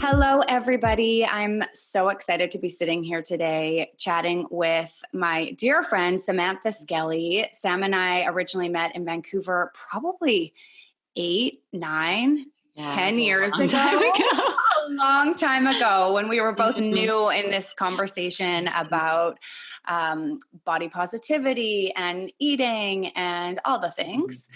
Hello, everybody. I'm so excited to be sitting here today chatting with my dear friend, Samantha Skelly. Sam and I originally met in Vancouver probably 8, 9, 10 years ago. A long time ago when we were both new in this conversation about body positivity and eating and all the things.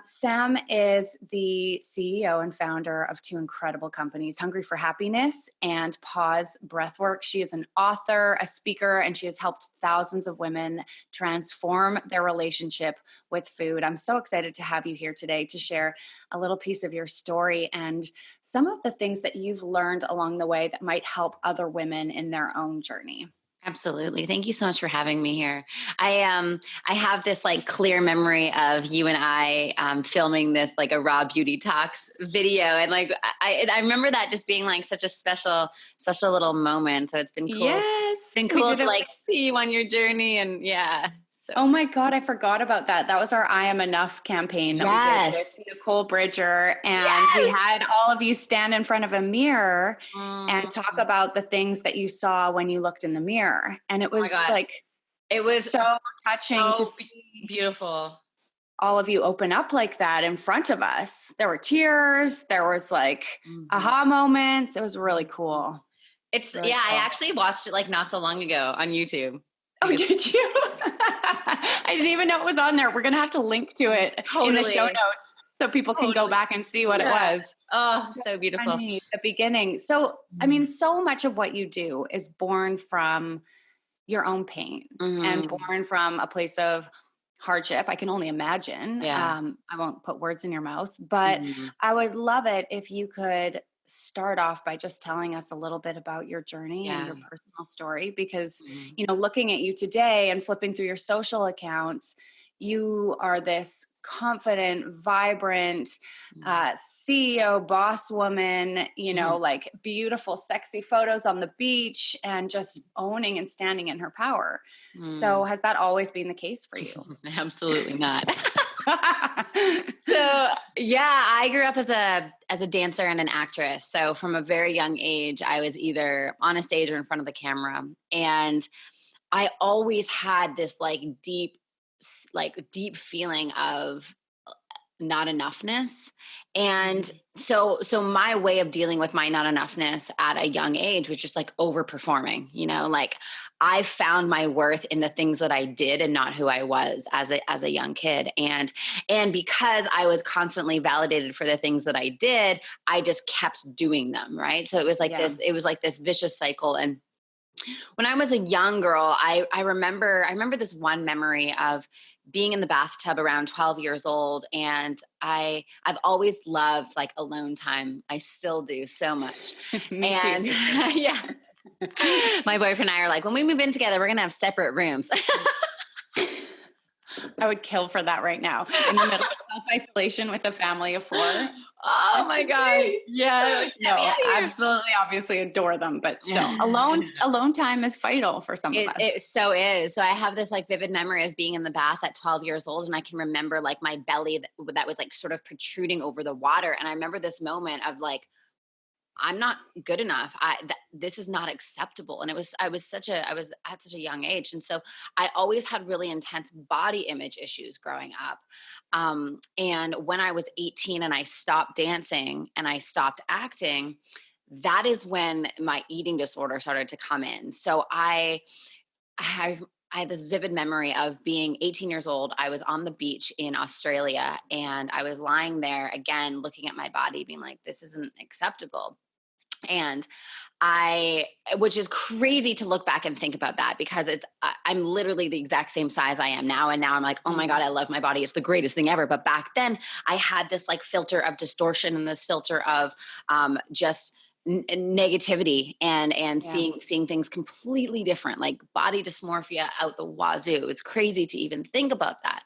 Sam is the CEO and founder of two incredible companies, Hungry for Happiness and Pause Breathwork. She is an author, a speaker, and she has helped thousands of women transform their relationship with food. I'm so excited to have you here today to share a little piece of your story and some of the things that you've learned along the way that might help other women in their own journey. Absolutely. Thank you so much for having me here. I have this like clear memory of you and I filming this like a Raw Beauty Talks video. And like, I remember that just being like such a special little moment. So it's been cool. Yes. It's been cool to like see you on your journey and yeah. So. Oh my God, I forgot about that. That was our I Am Enough campaign that we did with Nicole Bridger. And we had all of you stand in front of a mirror and talk about the things that you saw when you looked in the mirror. And it was it was so touching to see beautiful. All of you open up like that in front of us. There were tears. There was like aha moments. It was really cool. It's really cool. I actually watched it like not so long ago on YouTube. Oh, did you? I didn't even know it was on there. We're going to have to link to it in the show notes so people can go back and see what it was. Oh, so beautiful. Funny, the beginning. So, I mean, so much of what you do is born from your own pain and born from a place of hardship. I can only imagine. I won't put words in your mouth, but I would love it if you could start off by just telling us a little bit about your journey and your personal story, because, you know, looking at you today and flipping through your social accounts, you are this confident, vibrant CEO, boss woman, you know, like beautiful, sexy photos on the beach and just owning and standing in her power. So has that always been the case for you? Absolutely not. So yeah, I grew up as a dancer and an actress. So from a very young age, I was either on a stage or in front of the camera. And I always had this deep feeling of not enoughness. And so my way of dealing with my not enoughness at a young age was just like overperforming, you know, like I found my worth in the things that I did and not who I was as a young kid. And because I was constantly validated for the things that I did, I just kept doing them. Right. So it was like this vicious cycle. And when I was a young girl, I remember this one memory of being in the bathtub around 12 years old. And I've always loved like alone time. I still do so much. Me too. Yeah. My boyfriend and I are like, when we move in together, we're going to have separate rooms. I would kill for that right now in the middle of self-isolation with a family of 4. Oh my God. Yeah. No, absolutely. Obviously adore them, but still alone time is vital for some of us. It so is. So I have this like vivid memory of being in the bath at 12 years old. And I can remember like my belly that was like sort of protruding over the water. And I remember this moment of like, I'm not good enough. This is not acceptable. And I was at such a young age. And so I always had really intense body image issues growing up. And when I was 18 and I stopped dancing and I stopped acting, that is when my eating disorder started to come in. So I had this vivid memory of being 18 years old. I was on the beach in Australia and I was lying there again, looking at my body being like, this isn't acceptable. And which is crazy to look back and think about that because I'm literally the exact same size I am now. And now I'm like, oh my God, I love my body. It's the greatest thing ever. But back then I had this like filter of distortion and this filter of just negativity and seeing things completely different, like body dysmorphia out the wazoo. It's crazy to even think about that.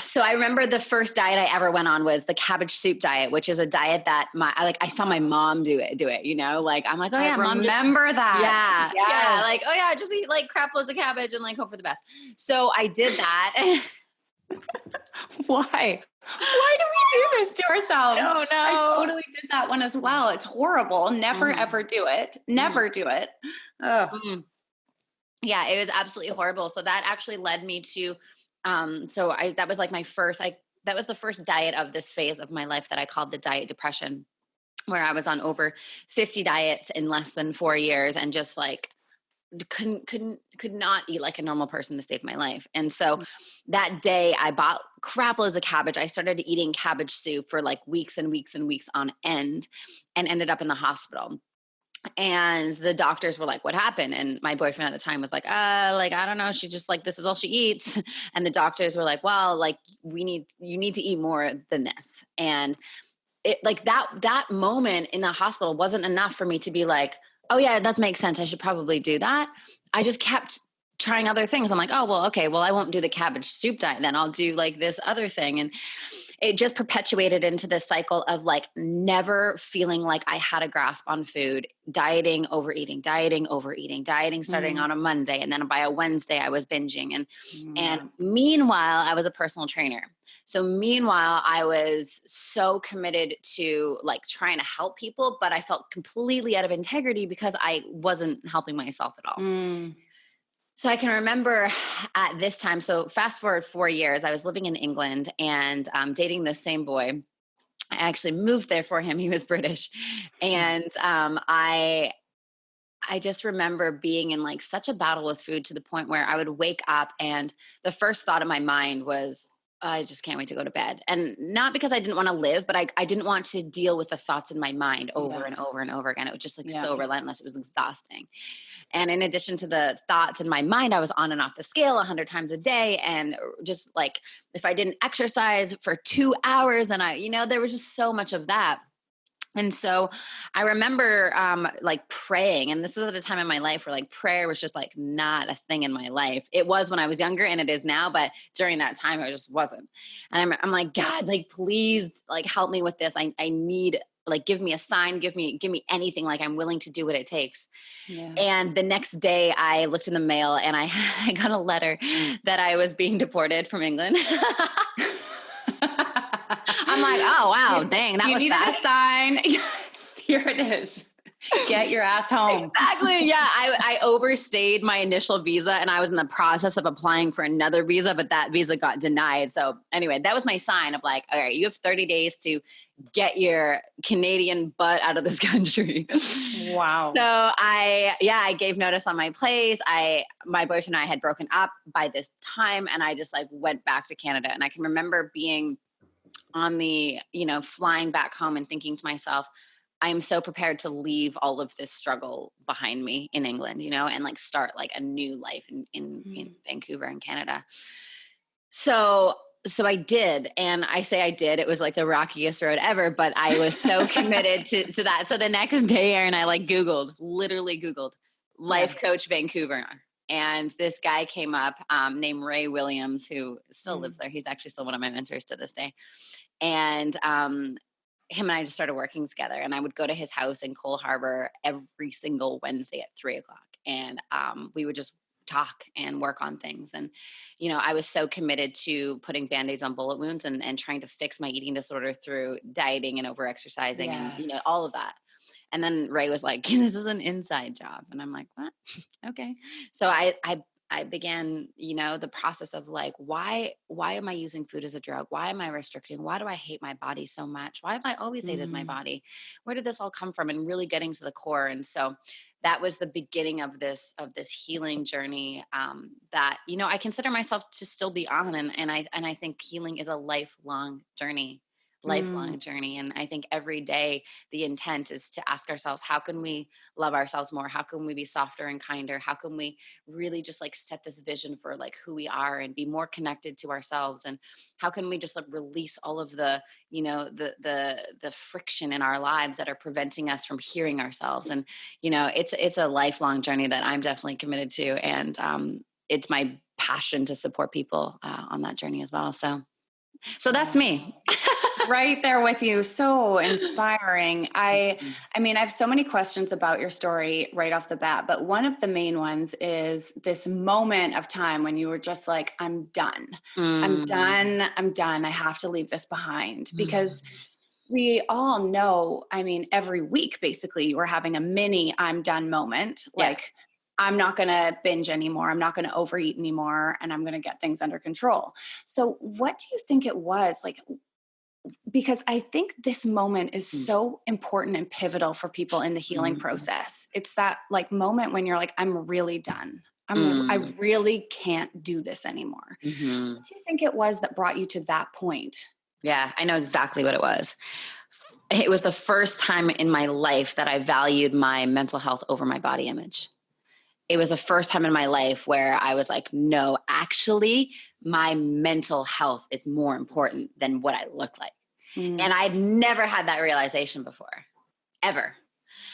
So I remember the first diet I ever went on was the cabbage soup diet, which is a diet that I saw my mom do it, you know, like, I'm like, oh yeah, Mom, remember that. Yeah. Yes. Yeah. Like, oh yeah, just eat like crap loads of cabbage and like hope for the best. So I did that. Why? Why do we do this to ourselves? Oh, no. I totally did that one as well. It's horrible. Never, ever do it. Never do it. Oh. Yeah, it was absolutely horrible. So that actually led me to, that was like that was the first diet of this phase of my life that I called the diet depression, where I was on over 50 diets in less than 4 years and just like could not eat like a normal person to save my life. And so that day I bought crap loads of cabbage. I started eating cabbage soup for like weeks and weeks and weeks on end and ended up in the hospital. And the doctors were like, what happened? And my boyfriend at the time was like, I don't know. She just like, this is all she eats. And the doctors were like, well, like you need to eat more than this. And it like that moment in the hospital wasn't enough for me to be like, oh yeah, that makes sense. I should probably do that. I just kept trying other things. I'm like, oh, well, okay, well, I won't do the cabbage soup diet. Then I'll do like this other thing. And it just perpetuated into this cycle of like never feeling like I had a grasp on food, dieting, overeating, starting on a Monday. And then by a Wednesday I was binging. And meanwhile, I was a personal trainer. So meanwhile, I was so committed to like trying to help people, but I felt completely out of integrity because I wasn't helping myself at all. So I can remember at this time, so fast forward 4 years, I was living in England and dating this same boy. I actually moved there for him. He was British. And I just remember being in like such a battle with food to the point where I would wake up and the first thought in my mind was, I just can't wait to go to bed. And not because I didn't want to live, but I didn't want to deal with the thoughts in my mind over and over and over again. It was just like so relentless. It was exhausting. And in addition to the thoughts in my mind, I was on and off the scale 100 times a day. And just like, if I didn't exercise for 2 hours, then there was just so much of that. And so I remember like praying, and this was at a time in my life where like prayer was just like not a thing in my life. It was when I was younger and it is now, but during that time it just wasn't. And I'm like, God, like, please like help me with this. I need, like, give me a sign, give me anything. Like I'm willing to do what it takes. Yeah. And the next day I looked in the mail and I got a letter that I was being deported from England. I'm like, oh, wow, dang, that was fast. A sign. Here it is. Get your ass home. Exactly. Yeah. I overstayed my initial visa and I was in the process of applying for another visa, but that visa got denied. So anyway, that was my sign of like, all right, you have 30 days to get your Canadian butt out of this country. Wow. So I gave notice on my place. My boyfriend and I had broken up by this time and I just like went back to Canada. And I can remember being on the, flying back home and thinking to myself, I am so prepared to leave all of this struggle behind me in England, and like start like a new life in Vancouver and Canada. So I did. And I say I did, it was like the rockiest road ever, but I was so committed to that. So the next day, Erin, I like literally Googled life coach Vancouver. And this guy came up named Ray Williams, who still lives there. He's actually still one of my mentors to this day. And him and I just started working together. And I would go to his house in Cole Harbor every single Wednesday at 3:00. And we would just talk and work on things. And, I was so committed to putting bandaids on bullet wounds and trying to fix my eating disorder through dieting and over-exercising and, all of that. And then Ray was like, this is an inside job. And I'm like, what? Okay. So I began, the process of like, why am I using food as a drug? Why am I restricting? Why do I hate my body so much? Why have I always hated my body? Where did this all come from? And really getting to the core. And so that was the beginning of this healing journey that, I consider myself to still be on. And I think healing is a lifelong journey. And I think every day the intent is to ask ourselves, how can we love ourselves more? How can we be softer and kinder? How can we really just like set this vision for like who we are and be more connected to ourselves? And how can we just like release all of the, the friction in our lives that are preventing us from hearing ourselves? And, it's a lifelong journey that I'm definitely committed to. And it's my passion to support people on that journey as well. So that's me. right there with you. So inspiring. I Mhm. mean, I have so many questions about your story right off the bat, but one of the main ones is this moment of time when you were just like, I'm done. I'm Mm. done. I'm done. I have to leave this behind, because Mm. we all know, I mean, every week, basically, we're having a mini I'm done moment. Yeah. Like, I'm not going to binge anymore. I'm not going to overeat anymore. And I'm going to get things under control. So, what do you think it was? Like, because I think this moment is Mm. so important and pivotal for people in the healing Mm. process. It's that like moment when you're like, I'm really done. I Mm. really can't do this anymore. Mhm. What do you think it was that brought you to that point? Yeah, I know exactly what it was. It was the first time in my life that I valued my mental health over my body image. It was the first time in my life where I was like, no, actually, my mental health is more important than what I look like. Mm, And I'd never had that realization before, ever.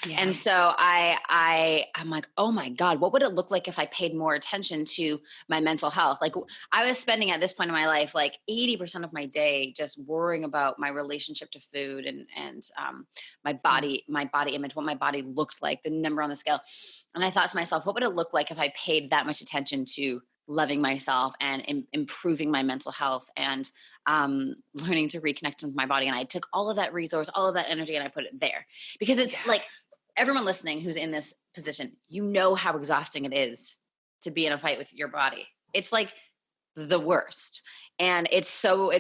yeah. And so I'm like, oh my God, what would it look like if I paid more attention to my mental health? Like I was spending at this point in my life, like 80% of my day just worrying about my relationship to food and my body image, what my body looked like, the number on the scale. And I thought to myself, what would it look like if I paid that much attention to loving myself and improving my mental health and learning to reconnect with my body? And I took all of that resource, all of that energy, and I put it there because it's Yeah. like, everyone listening who's in this position, you know how exhausting it is to be in a fight with your body. It's like the worst. And it's so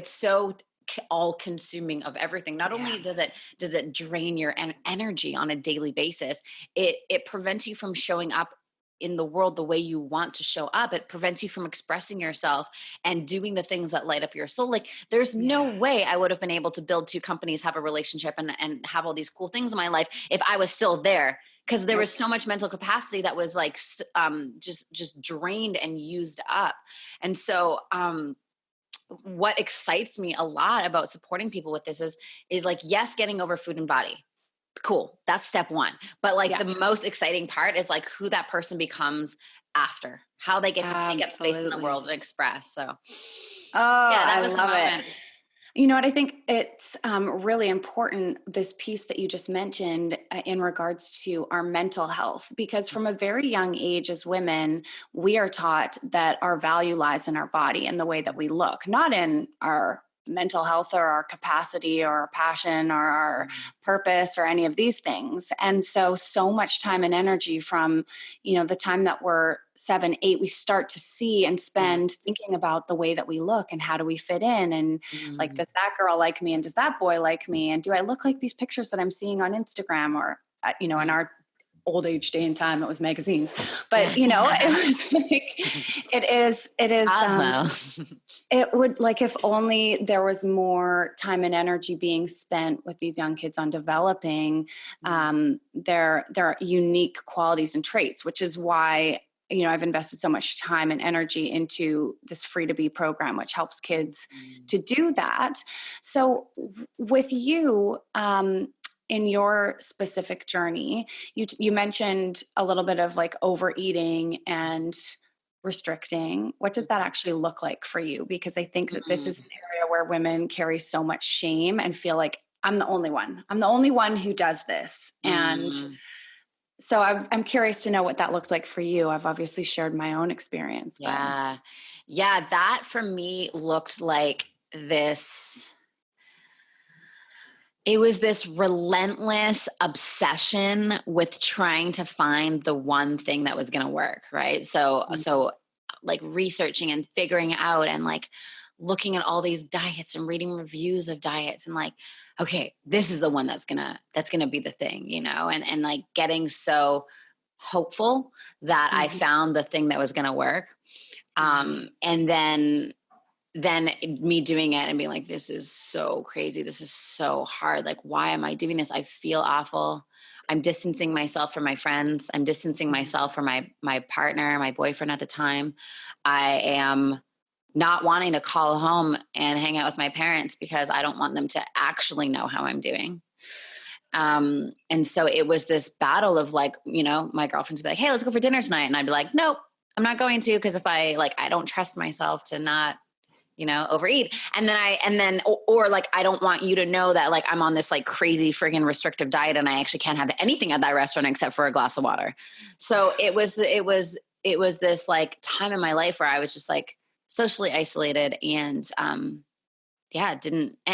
all consuming of everything. Not Yeah. only does it drain your energy on a daily basis, it prevents you from showing up in the world the way you want to show up. It prevents you from expressing yourself and doing the things that light up your soul. Like there's no Yeah. way I would have been able to build two companies, have a relationship, and have all these cool things in my life if I was still there, because there was Nope. so much mental capacity that was like just drained and used up. And so what excites me a lot about supporting people with this is like, yes, getting over food and body, cool, that's step one. But like Yeah. the most exciting part is like who that person becomes after, how they get to take up space in the Absolutely. world and express. So Oh, yeah, that I was the love it. moment. You know what? I think it's really important, this piece that you just mentioned in regards to our mental health, because from a very young age as women, we are taught that our value lies in our body and the way that we look, not in our mental health or our capacity or our passion or our purpose or any of these things. And so much time and energy from, the time that we're 7, 8, we start to see and Yeah. spend thinking about the way that we look and how do we fit in, and like, Mm. does that girl like me? And does that boy like me? And do I look like these pictures that I'm seeing on Instagram? Or, in our old age day and time, it was magazines. But, it was like, Cosmo. it would, like, if only there was more time and energy being spent with these young kids on developing their unique qualities and traits, which is why I've invested so much time and energy into this Free to Be program, which helps kids to do that. So with you, in your specific journey, you mentioned a little bit of like overeating and restricting. What did that actually look like for you? Because I think that this is an area where women carry so much shame and feel like, I'm the only one. I'm the only one who does this. And Mm. so I'm curious to know what that looked like for you. I've obviously shared my own experience, but Yeah. Yeah. That for me looked like this. It was this relentless obsession with trying to find the one thing that was going to work. Right. So like researching and figuring out and like looking at all these diets and reading reviews of diets and like, okay, this is the one that's going to be the thing, and like getting so hopeful that I Mhm. found the thing that was going to work. And then me doing it and being like, this is so crazy. This is so hard. Like, why am I doing this? I feel awful. I'm distancing myself from my friends. I'm distancing Mhm. myself from my partner, my boyfriend at the time. I am not wanting to call home and hang out with my parents because I don't want them to actually know how I'm doing. And so it was this battle of like, my girlfriends would be like, hey, let's go for dinner tonight. And I'd be like, nope, I'm not going to. Cause if I don't trust myself to not overeat. And then or like, I don't want you to know that like I'm on this like crazy friggin' restrictive diet and I actually can't have anything at that restaurant except for a glass of water. So it was this like time in my life where I was just like socially isolated and,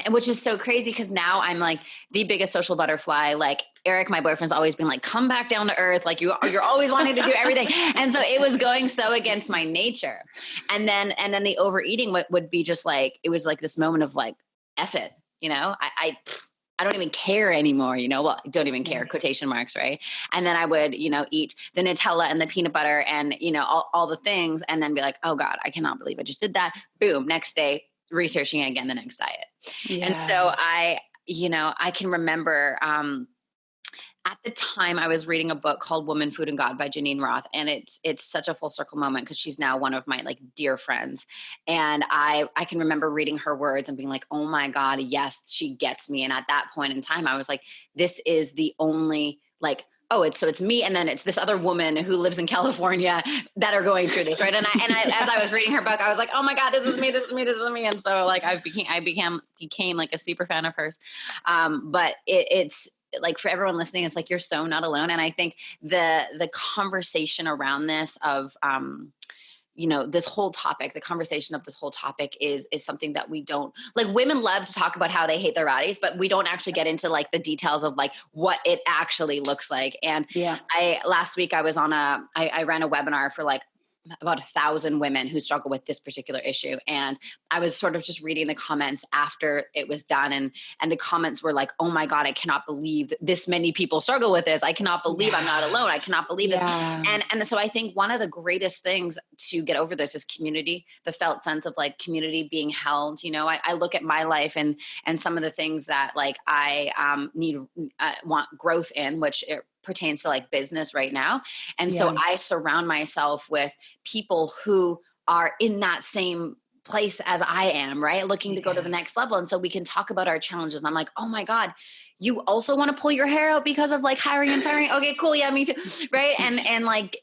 which is so crazy because now I'm like the biggest social butterfly. Like Eric, my boyfriend's always been like, come back down to earth. Like you're always wanting to do everything. And so it was going so against my nature. And then the overeating would be just like, it was like this moment of like, F it, I don't even care anymore, well, I don't even care, quotation marks, right? And then I would, eat the Nutella and the peanut butter and, all the things and then be like, oh God, I cannot believe I just did that. Boom, next day, researching again the next diet. Yeah. And so I can remember at the time I was reading a book called Woman, Food, and God by Janine Roth. And it's such a full circle moment because she's now one of my like dear friends. And I can remember reading her words and being like, oh my God, yes, she gets me. And at that point in time, I was like, this is the only like, it's me. And then it's this other woman who lives in California that are going through this. Right. And I, as I was reading her book, I was like, oh my God, this is me. And so like, I became like a super fan of hers. But it's like for everyone listening, it's like, you're so not alone. And I think the conversation around this of, this whole topic, the conversation of this whole topic is something that we don't like. Women love to talk about how they hate their bodies, but we don't actually get into like the details of like what it actually looks like. And last week I was on I ran a webinar for like about 1,000 women who struggle with this particular issue. And I was sort of just reading the comments after it was done. And the comments were like, oh my God, I cannot believe that this many people struggle with this. I cannot believe I'm not alone. I cannot believe this. And so I think one of the greatest things to get over this is community, the felt sense of like community being held. I look at my life and some of the things that like I want growth in, which it pertains to like business right now. And so I surround myself with people who are in that same place as I am, right? Looking to go to the next level. And so we can talk about our challenges. And I'm like, oh my God, you also want to pull your hair out because of like hiring and firing. Okay, cool. Yeah, me too. Right. And like,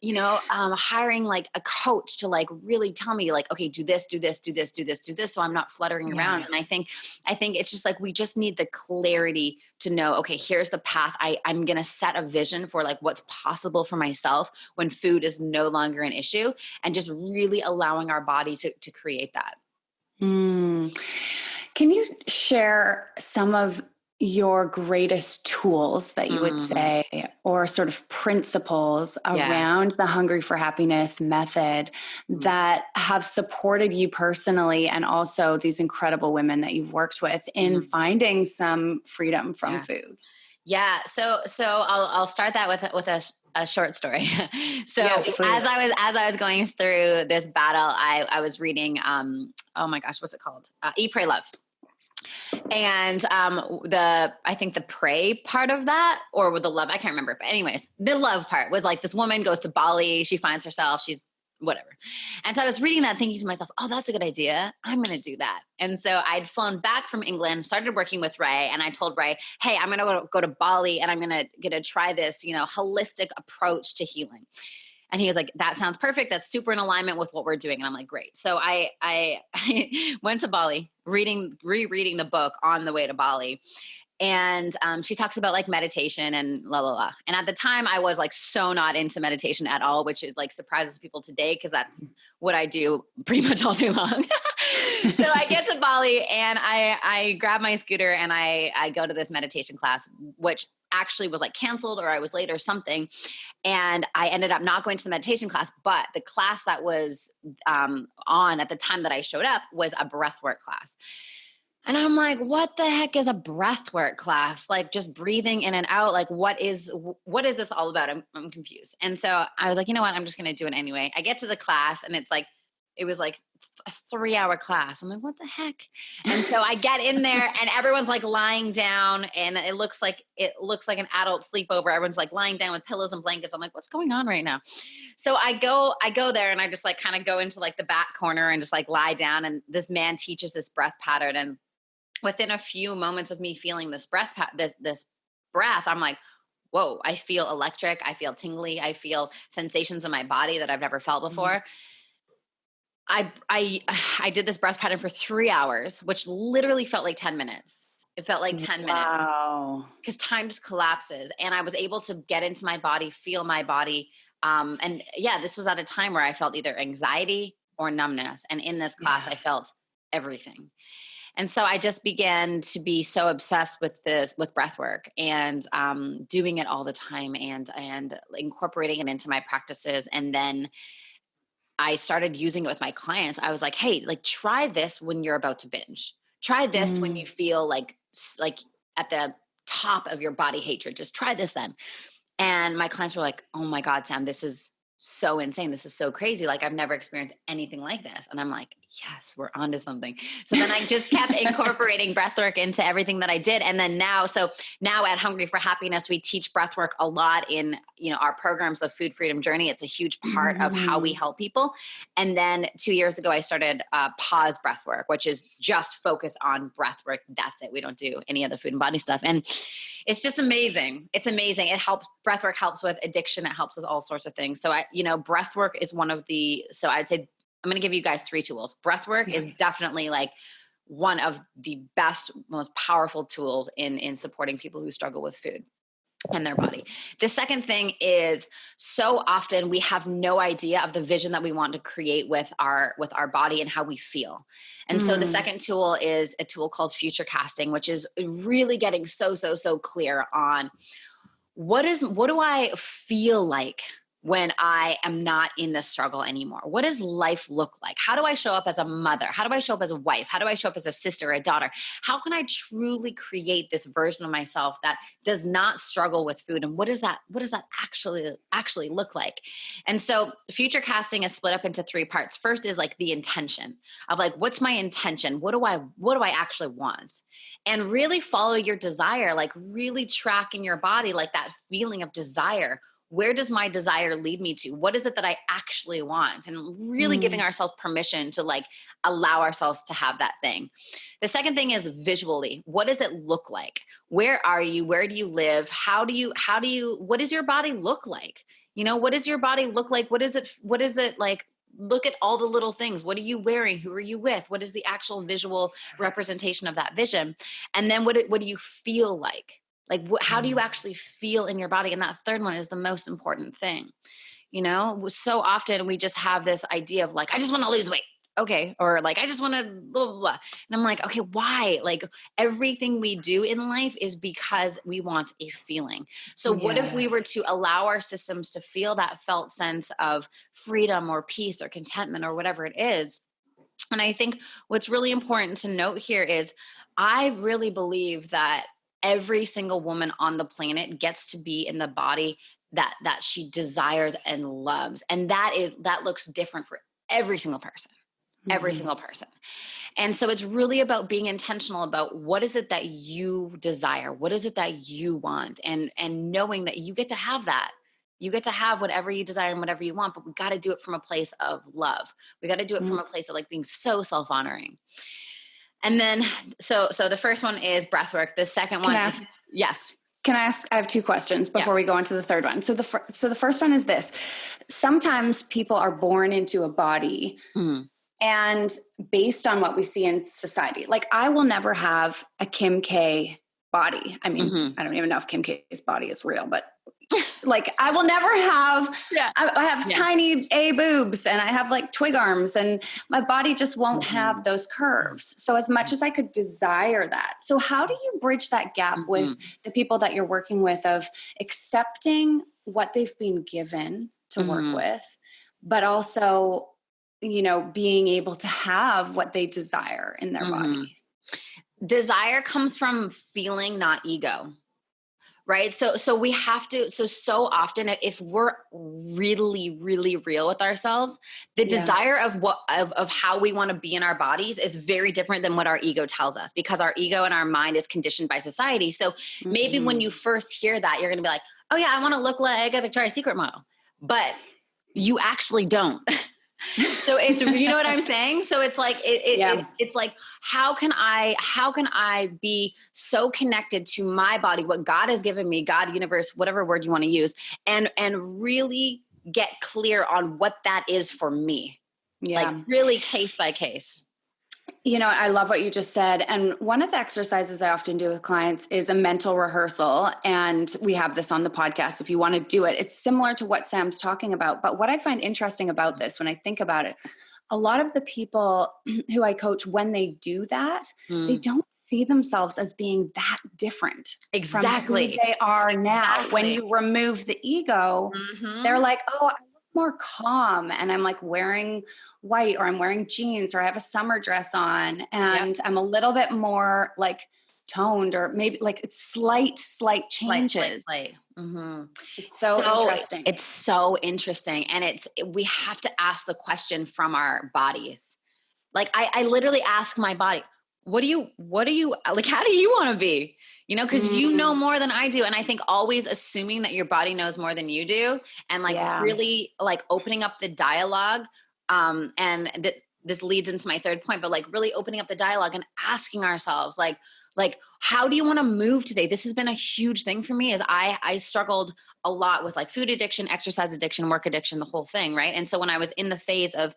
hiring like a coach to like really tell me like, okay, do this. So I'm not fluttering around. And I think it's just like, we just need the clarity to know, okay, here's the path. I'm going to set a vision for like what's possible for myself when food is no longer an issue and just really allowing our body to create that. Can you share some of your greatest tools that you would say, or sort of principles around the Hungry for Happiness method that have supported you personally and also these incredible women that you've worked with in finding some freedom from food? Yeah. So I'll start that with a short story. So as I was going through this battle, I was reading, oh my gosh, what's it called? Eat, Pray, Love. And I think the pray part of that, or with the love, I can't remember. But anyways, the love part was like this woman goes to Bali. She finds herself. She's whatever. And so I was reading that thinking to myself, oh, that's a good idea. I'm going to do that. And so I'd flown back from England, started working with Ray. And I told Ray, hey, I'm going to go to Bali and I'm going to try this, holistic approach to healing. And he was like, that sounds perfect. That's super in alignment with what we're doing. And I'm like, great. So I went to Bali, rereading the book on the way to Bali. And she talks about like meditation and la, la, la. And at the time I was like, so not into meditation at all, which is like surprises people today. Cause that's what I do pretty much all day long. So I get to Bali and I grab my scooter and I go to this meditation class, which actually was like canceled or I was late or something. And I ended up not going to the meditation class, but the class that was on at the time that I showed up was a breathwork class. And I'm like, what the heck is a breathwork class? Like just breathing in and out. Like, what is this all about? I'm confused. And so I was like, you know what? I'm just going to do it anyway. I get to the class and it was like a 3-hour class. I'm like, what the heck? And so I get in there and everyone's like lying down and it looks like an adult sleepover. Everyone's like lying down with pillows and blankets. I'm like, what's going on right now? So I go there and I just like kind of go into like the back corner and just like lie down. And this man teaches this breath pattern. And within a few moments of me feeling this breath, I'm like, whoa, I feel electric. I feel tingly. I feel sensations in my body that I've never felt before. I did this breath pattern for 3 hours, which literally felt like 10 minutes. It felt like 10 minutes Wow. because time just collapses. And I was able to get into my body, feel my body. And yeah, this was at a time where I felt either anxiety or numbness. And in this class, Yeah. I felt everything. And so I just began to be so obsessed with breath work and doing it all the time and incorporating it into my practices. And then I started using it with my clients. I was like, hey, like try this when you're about to binge. Try this when you feel like at the top of your body hatred. Just try this then. And my clients were like, oh my God, Sam, this is so insane. This is so crazy. Like I've never experienced anything like this. And I'm like, yes, we're onto something. So then I just kept incorporating breathwork into everything that I did. And then now at Hungry for Happiness, we teach breathwork a lot in, our programs, the Food Freedom Journey. It's a huge part of how we help people. And then 2 years ago, I started Pause Breathwork, which is just focus on breathwork. That's it. We don't do any of the food and body stuff. And it's just amazing. It's amazing. It helps. Breathwork helps with addiction. It helps with all sorts of things. So breathwork is one of so I'd say I'm going to give you guys 3 tools. Breathwork is definitely like one of the best, most powerful tools in supporting people who struggle with food and their body. The second thing is so often we have no idea of the vision that we want to create with our body and how we feel. And so the second tool is a tool called futurecasting, which is really getting so clear on what do I feel like when I am not in this struggle anymore? What does life look like? How do I show up as a mother? How do I show up as a wife? How do I show up as a sister or a daughter? How can I truly create this version of myself that does not struggle with food? And what does that actually look like? And so future casting is split up into 3 parts. First is like the intention of like, what's my intention? What do I actually want? And really follow your desire, like really track in your body, like that feeling of desire. Where does my desire lead me to? What is it that I actually want? And really giving ourselves permission to like allow ourselves to have that thing. The second thing is visually. What does it look like? Where are you? Where do you live? What does your body look like? What does your body look like? What is it like? Look at all the little things. What are you wearing? Who are you with? What is the actual visual representation of that vision? And then what do you feel like? Like, how do you actually feel in your body? And that third one is the most important thing. So often we just have this idea of like, I just want to lose weight. Okay. Or like, I just want to blah, blah, blah. And I'm like, okay, why? Like everything we do in life is because we want a feeling. So what if we were to allow our systems to feel that felt sense of freedom or peace or contentment or whatever it is? And I think what's really important to note here is I really believe that every single woman on the planet gets to be in the body that she desires and loves. And that looks different for every single person, every single person. And so it's really about being intentional about what is it that you desire? What is it that you want? And knowing that you get to have that. You get to have whatever you desire and whatever you want, but we got to do it from a place of love. We got to do it from a place of like being so self-honoring. And then, so the first one is breathwork. The second one is, yes. Can I ask, I have 2 questions before we go into the third one. So the first one is this. Sometimes people are born into a body and based on what we see in society, like I will never have a Kim K body. I mean, I don't even know if Kim K's body is real, but like I will never have, I have tiny A boobs and I have like twig arms and my body just won't have those curves. So as much as I could desire that. So how do you bridge that gap with the people that you're working with of accepting what they've been given to work with, but also, being able to have what they desire in their body? Desire comes from feeling, not ego. Right. So we have to, so often if we're really, really real with ourselves, the desire of how we want to be in our bodies is very different than what our ego tells us, because our ego and our mind is conditioned by society. So maybe when you first hear that, you're going to be like, oh yeah, I want to look like a Victoria's Secret model, but you actually don't. So it's, you know what I'm saying? So it's like, it's like, how can I be so connected to my body, what God has given me, God, universe, whatever word you want to use, and really get clear on what that is for me. Yeah. really case by case. I love what you just said. And one of the exercises I often do with clients is a mental rehearsal. And we have this on the podcast if you want to do it. It's similar to what Sam's talking about. But what I find interesting about this, when I think about it, a lot of the people who I coach, when they do that, they don't see themselves as being that different from who they are now. When you remove the ego, they're like, oh, I look more calm, and I'm like wearing white, or I'm wearing jeans, or I have a summer dress on, and I'm a little bit more like toned, or maybe like it's slight changes. It's so interesting. It's so interesting. And we have to ask the question from our bodies. Like I literally ask my body, what do you like, how do you want to be? Cause you know more than I do. And I think always assuming that your body knows more than you do, and like really like opening up the dialogue. And this leads into my third point, but like really opening up the dialogue and asking ourselves, like, how do you want to move today? This has been a huge thing for me. Is I struggled a lot with like food addiction, exercise addiction, work addiction, the whole thing. Right. And so when I was in the phase of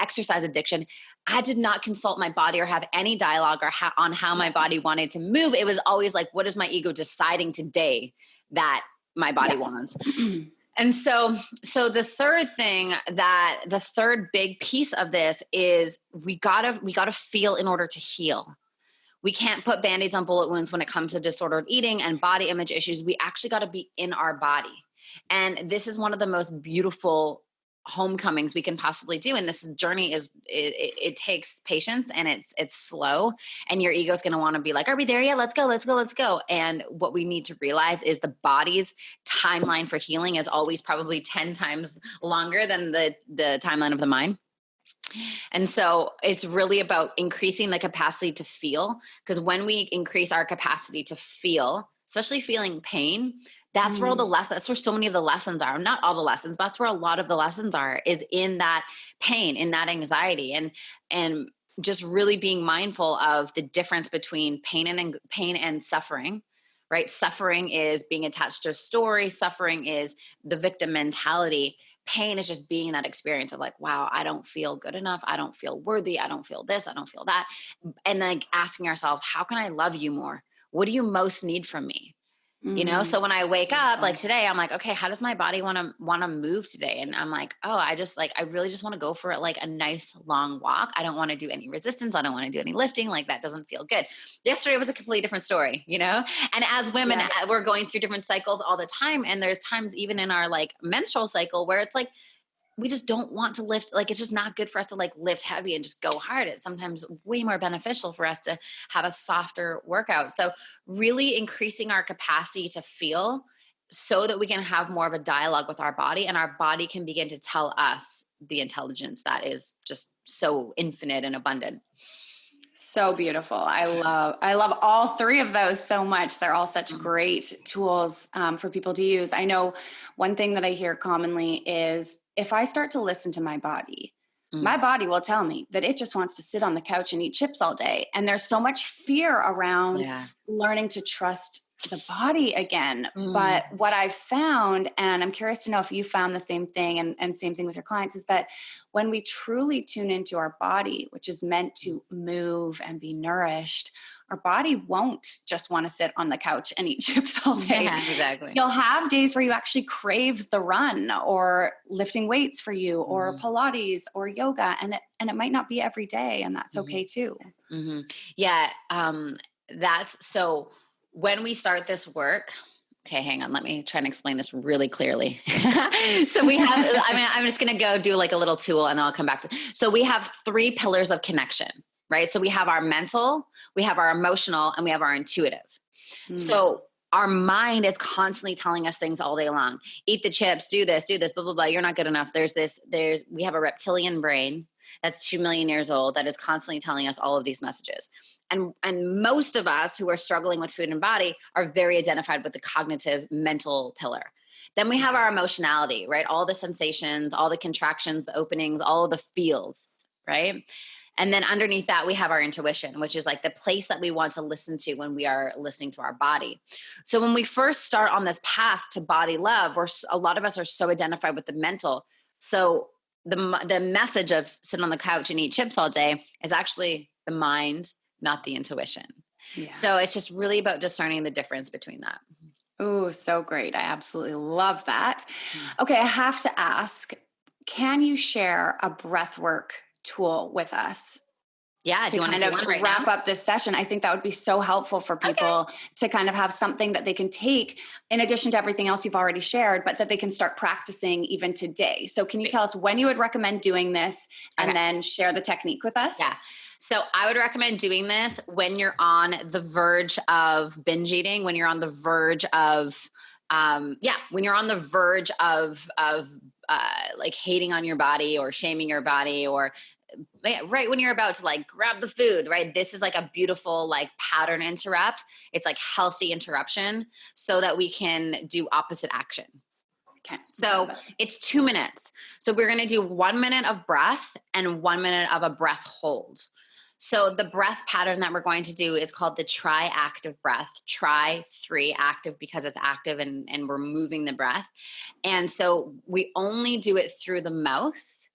exercise addiction, I did not consult my body or have any dialogue on how my body wanted to move. It was always like, what is my ego deciding today that my body wants? And so the third big piece of this is we gotta feel in order to heal. We can't put bandaids on bullet wounds when it comes to disordered eating and body image issues. We actually got to be in our body. And this is one of the most beautiful homecomings we can possibly do. And this journey it takes patience, and it's slow, and your ego is going to want to be like, are we there yet? Let's go. And what we need to realize is the body's timeline for healing is always probably 10 times longer than the timeline of the mind. And so it's really about increasing the capacity to feel, because when we increase our capacity to feel, especially feeling pain, that's where that's where so many of the lessons are. Not all the lessons, but that's where a lot of the lessons are, is in that pain, in that anxiety, and just really being mindful of the difference between pain and suffering. Right? Suffering is being attached to a story. Suffering is the victim mentality. Pain is just being in that experience of like, wow, I don't feel good enough. I don't feel worthy. I don't feel this. I don't feel that. And then asking ourselves, how can I love you more? What do you most need from me? So when I wake up, like today, I'm like, okay, how does my body want to move today? And I'm like, oh, I really just want to go for like a nice long walk. I don't want to do any resistance. I don't want to do any lifting. Like that doesn't feel good. Yesterday was a completely different story, And as women, we're going through different cycles all the time. And there's times even in our like menstrual cycle where it's like, we just don't want to lift. Like, it's just not good for us to like lift heavy and just go hard. It's sometimes way more beneficial for us to have a softer workout. So really increasing our capacity to feel so that we can have more of a dialogue with our body, and our body can begin to tell us the intelligence that is just so infinite and abundant. So beautiful. I love all three of those so much. They're all such great tools for people to use. I know one thing that I hear commonly is, if I start to listen to my body, my body will tell me that it just wants to sit on the couch and eat chips all day. And there's so much fear around learning to trust the body again. But what I've found, and I'm curious to know if you found the same thing, and same thing with your clients, is that when we truly tune into our body, which is meant to move and be nourished, our body won't just want to sit on the couch and eat chips all day. Yeah, exactly. You'll have days where you actually crave the run, or lifting weights for you, or Pilates, or yoga, and it might not be every day, and that's okay too. Yeah. That's so. When we start this work, okay, hang on, let me try and explain this really clearly. So we have, I'm just going to go do like a little tool, and I'll come back to, so we have 3 pillars of connection, right? So we have our mental, we have our emotional, and we have our intuitive. So our mind is constantly telling us things all day long. Eat the chips, do this, blah, blah, blah. You're not good enough. We have a reptilian brain that's 2 million years old that is constantly telling us all of these messages. And most of us who are struggling with food and body are very identified with the cognitive mental pillar. Then we have our emotionality, right? All the sensations, all the contractions, the openings, all of the feels, right? And then underneath that, we have our intuition, which is like the place that we want to listen to when we are listening to our body. So when we first start on this path to body love, a lot of us are so identified with the mental. So the message of sit on the couch and eat chips all day is actually the mind, not the intuition. Yeah. So it's just really about discerning the difference between that. Oh, so great. I absolutely love that. Okay. I have to ask, can you share a breathwork tool with us? Yeah. To kind of wrap up this session? I think that would be so helpful for people to kind of have something that they can take in addition to everything else you've already shared, but that they can start practicing even today. So can you tell us when you would recommend doing this and then share the technique with us? Yeah. So I would recommend doing this when you're on the verge of binge eating, when you're on the verge of, when you're on the verge of like hating on your body or shaming your body, or right when you're about to like grab the food, right? This is like a beautiful like pattern interrupt. It's like healthy interruption so that we can do opposite action. Okay. So it's 2 minutes. So we're going to do 1 minute of breath and 1 minute of a breath hold. So the breath pattern that we're going to do is called the tri-active breath. Tri, 3, active because it's active and we're moving the breath. And so we only do it through the mouth.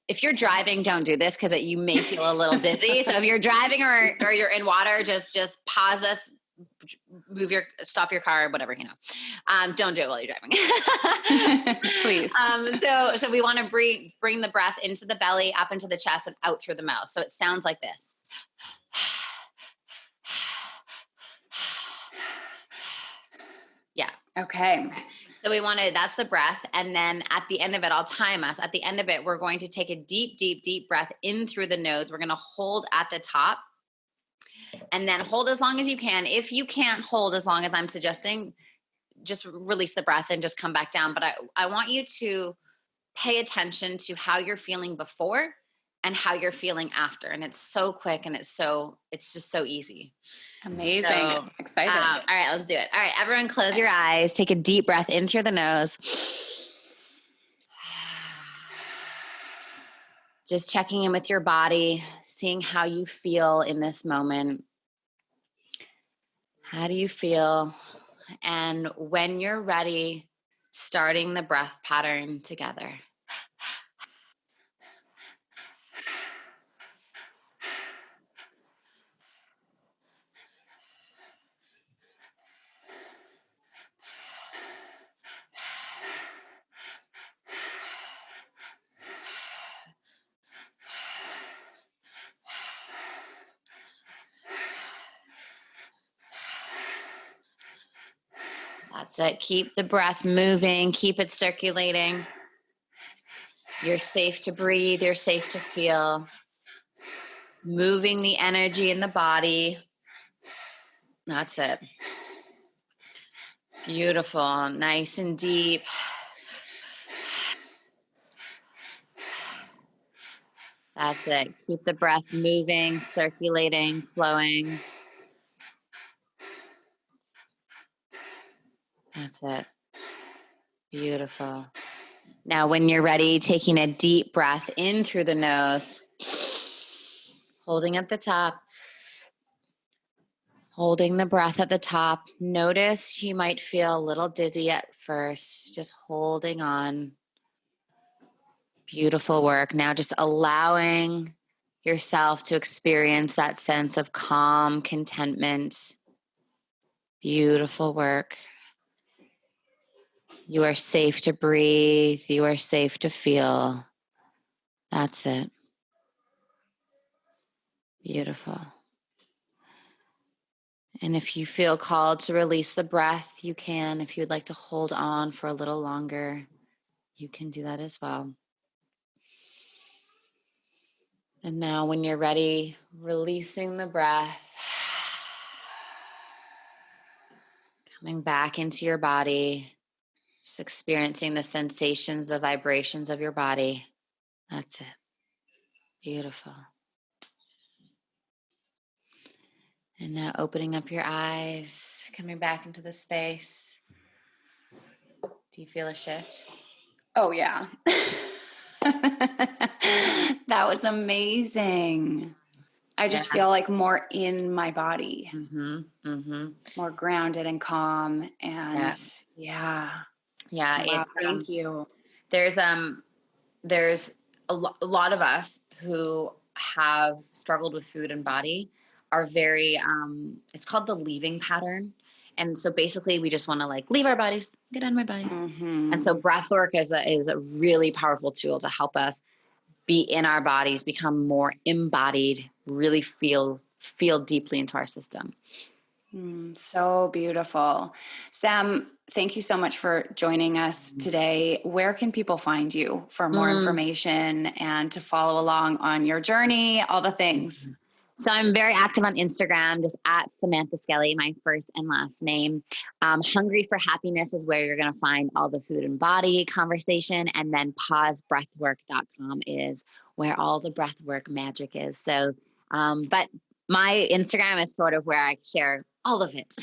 If you're driving, don't do this because you may feel a little dizzy. So if you're driving or you're in water, just pause us, stop your car, whatever, don't do it while you're driving. Please. So we want to bring the breath into the belly, up into the chest, and out through the mouth. So it sounds like this. Yeah. Okay. So that's the breath. And then at the end of it, I'll time us. At the end of it, we're going to take a deep, deep, deep breath in through the nose. We're going to hold at the top and then hold as long as you can. If you can't hold as long as I'm suggesting, just release the breath and just come back down. But I want you to pay attention to how you're feeling before and how you're feeling after. And it's so quick and it's just so easy. Amazing. So, excited. All right, let's do it. All right, everyone close your eyes. Take a deep breath in through the nose. Just checking in with your body, seeing how you feel in this moment. How do you feel? And when you're ready, starting the breath pattern together. That's it. Keep the breath moving. Keep it circulating. You're safe to breathe. You're safe to feel. Moving the energy in the body. That's it. Beautiful. Nice and deep. That's it. Keep the breath moving, circulating, flowing. That's it. Beautiful. Now, when you're ready, taking a deep breath in through the nose, holding at the top, holding the breath at the top. Notice you might feel a little dizzy at first, just holding on. Beautiful work. Now, just allowing yourself to experience that sense of calm, contentment. Beautiful work. You are safe to breathe. You are safe to feel. That's it. Beautiful. And if you feel called to release the breath, you can. If you'd like to hold on for a little longer, you can do that as well. And now when you're ready, releasing the breath, coming back into your body. Just experiencing the sensations, the vibrations of your body. That's it. Beautiful. And now opening up your eyes, coming back into the space. Do you feel a shift? Oh, yeah. That was amazing. I just feel like more in my body, more grounded and calm. And yeah. Wow, It's thank you. There's a lot of us who have struggled with food and body are very, it's called the leaving pattern. And so basically we just want to like leave our bodies, get out of my body. Mm-hmm. And so breath work is a really powerful tool to help us be in our bodies, become more embodied, really feel deeply into our system. So beautiful. Sam, thank you so much for joining us today. Where can people find you for more information and to follow along on your journey, all the things? So I'm very active on Instagram, just at Samantha Skelly, my first and last name. Hungry for Happiness is where you're going to find all the food and body conversation. And then pausebreathwork.com is where all the breathwork magic is. So, but my Instagram is sort of where I share all of it.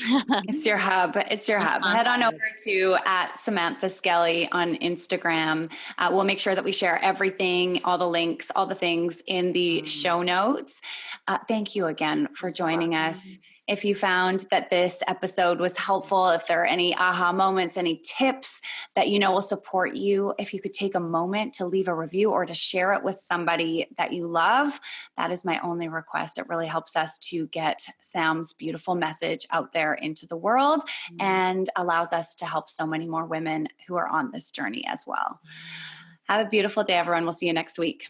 It's your hub. It's your hub. Head on over to at Samantha Skelly on Instagram. We'll make sure that we share everything, all the links, all the things in the show notes. Thank you again for joining us. If you found that this episode was helpful, if there are any aha moments, any tips that you know will support you, if you could take a moment to leave a review or to share it with somebody that you love, that is my only request. It really helps us to get Sam's beautiful message out there into the world and allows us to help so many more women who are on this journey as well. Have a beautiful day, everyone. We'll see you next week.